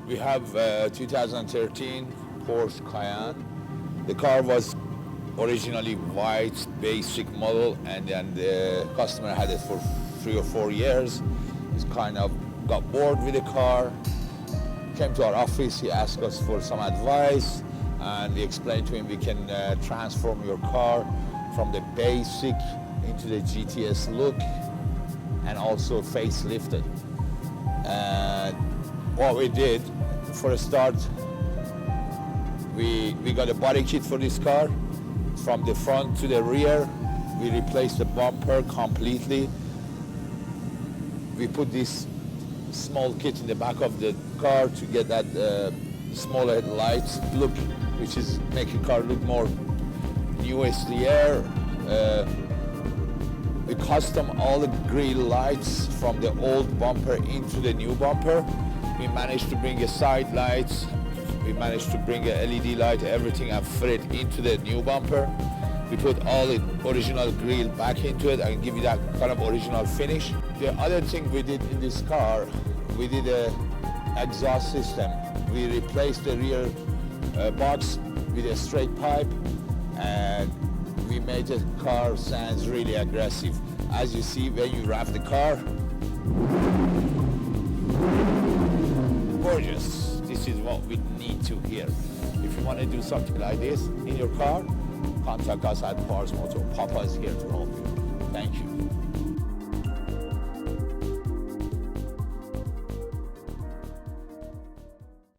We have 2013 Porsche Cayenne. The car was originally white, basic model, and then the customer had it for 3 or 4 years. He's kind of got bored with the car, came to our office, he asked us for some advice, and we explained to him we can transform your car from the basic into the GTS look and also facelift it. And what we did, for a start, we got a body kit for this car. From the front to the rear, we replaced the bumper completely. We put this small kit in the back of the car to get that smaller lights look, which is making the car look more newest year. We custom all the grille lights from the old bumper into the new bumper. We managed to bring a side lights, we managed to bring a LED light, everything, and fit it into the new bumper. We put all the original grille back into it and give you that kind of original finish. The other thing we did in this car, we did a exhaust system. We replaced the rear box with a straight pipe, and we made the car sounds really aggressive. As you see when you rev the car, gorgeous. This is what we need to hear. If you want to do something like this in your car, contact us at Pars Moto. Papa is here to help you. Thank you.